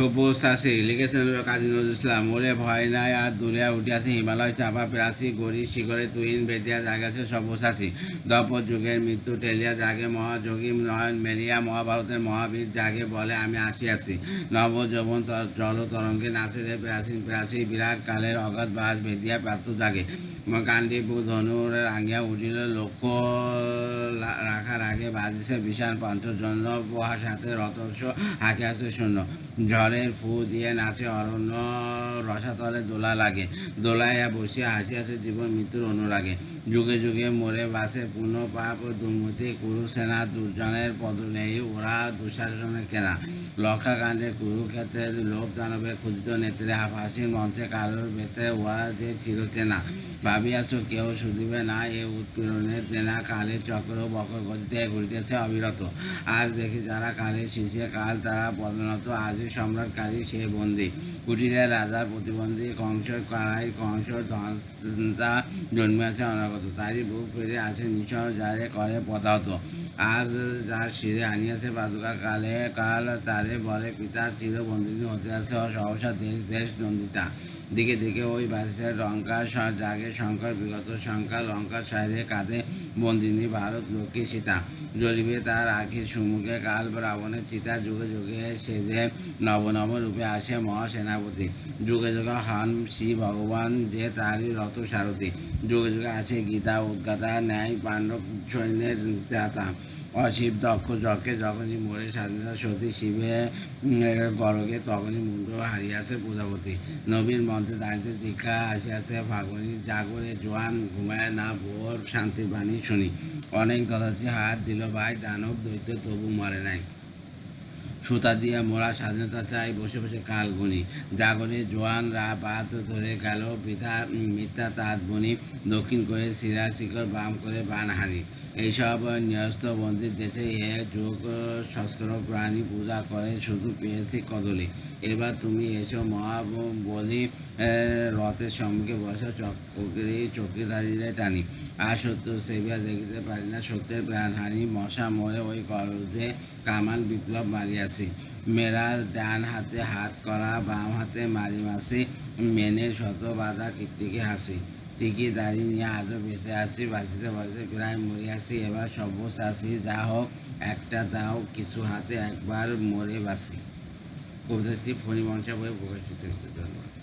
সবুজ চাষি লিখেছেন কাজী নজরুল ইসলাম। ওরে ভয় নাই আর দুলিয়া উঠিয়াছে হিমালয় চাপা প্রাচী গড়ি শিখরে তুইন বেদিয়া জাগাছে সবুজ চাষি। দ্বাপর যুগের মৃত্যু টেলিয়া জাগে মহাযোগী নয়ন মেলিয়া মহাভারতের মহাবীর জাগে বলে আমি আসিয়াছি। নব যৌবন জল তরঙ্গে নাচে রে প্রাচীন প্রাচী বিরাট কালের অগাধ বাস ভেদিয়া প্রাপ্ত জাগে। কান্ডিপু ধনুর রাঙিয়া উঠিল লক্ষ্য রাখার আগে বাজিছে বিশাল পঞ্চজন্য পোহা সাথে রথস্য হাঁকিয়াছে শূন্য। ঝড়ের ফু দিয়ে নাচে অরণ্য রসাতলে দোলা লাগে। দোলাইয়া বসিয়া হাসিয়াছে জীবন মৃত্যুর অনুরাগে। যুগে যুগে মোরে বাসে পূর্ণ পাপ দুর্মতি কুরুসেনা দুর্জনের পদনেই ওরা দুঃশাসনে কেনা। লক্ষাকাণ্ডে কুরুক্ষেত্রে লোক দানবের ক্ষুদ্র নেত্রে ফাঁসির মঞ্চে কালোর বেতে ওরা যে ছিল চেনা। ভাবিয়াছ কেউ শুধিবে না এ উৎপীড়নের তেনা। কালের চক্র বকর গতিতে ঘুরিতেছে অবিরত। আজ দেখি যারা কালের শীর্ষে কাল তারা পদনত। আজই সম্রাট কাজী সে বন্দী কুটিরে রাজার প্রতিবন্ধী। কংসর কারাই কংসর ধনতা জন্মিয়াছে অনাগত। তারই বুক ফিরে আছে নিশর যারে করে পদাহত। আজ যার শিরে আনিয়াছে পাদুকা কালে কাল তারে বলে পিতা চিরবন্দিনী হতে আছে সহসা দেশ দেশ নন্দিতা। দিকে দিকে ওই বাসের লঙ্কা জাগে শঙ্কর বিগত শঙ্কা লঙ্কা সাইরে কাঁধে বন্দিনী ভারত লক্ষ্মী সীতা। জ্বলিবে তার আখির সম্মুখে কাল রাবণের চিতা। যুগে যুগে সেজে নব নব রূপে আসে মহাসেনাপতি। যুগে যুগে হন শ্রী ভগবান যে তারই রথ সারথি। যুগে যুগে আছে গীতা উদ্গাতা ন্যায় পাণ্ডব সৈন্যের ত্রাতা। অশিব দক্ষ যজ্ঞে যখনই মোড়ে স্বাধীনতা সতী শিবে গরগে তখনই মুন্ড হারিয়াছে প্রজাপতি। নবীর মন্ত্রে দাঁড়িতে দীক্ষা আসিয়াছে ফাগুনি। জাগরে জোয়ান ঘুমায় না ভোর শান্তির বাণী শুনি। অনেক দদাচি হাত দিল ভাই দানব দৈত্য তবু মরে নাই। সুতা দিয়ে মোড়া স্বাধীনতা চাই বসে বসে কাল গুনি। জাগরে জোয়ান বাত ধরে গেল বৃথা মিথ্যা তাঁত বনি। দক্ষিণ করে শিরা শিকড় বাম করে বানহারি। এইসব ন্যস্ত বন্দির দেশে এ যোগ শস্ত্র প্রাণী পূজা করে শুধু পেয়েছি কদলি। এবার তুমি এসো মহা বলি রথের সম্মুখে বসো চক্রধারীরে টানি। আর সত্য সেবিয়া দেখিতে পারি না সত্যের প্রাণহানি। মশা মরে ওই করদে কামান বিপ্লব মারিয়াছি। মেরা ডান হাতে হাত করা বাম হাতে মারি মাসি। মেনে শত বাধা কীর্তিকে হাসি। টিকি দাঁড়িয়ে নিয়ে আজও বেঁচে আসছি বাঁচিতে বাঁচিতে প্রায় মরিয়াছি। এবার সবুজ আসি যা হোক একটা দাও কিছু হাতে একবার মরে বাসি। কবিতাটি ফণিমঞ্চা বই প্রকাশিত হয়েছে। ধন্যবাদ।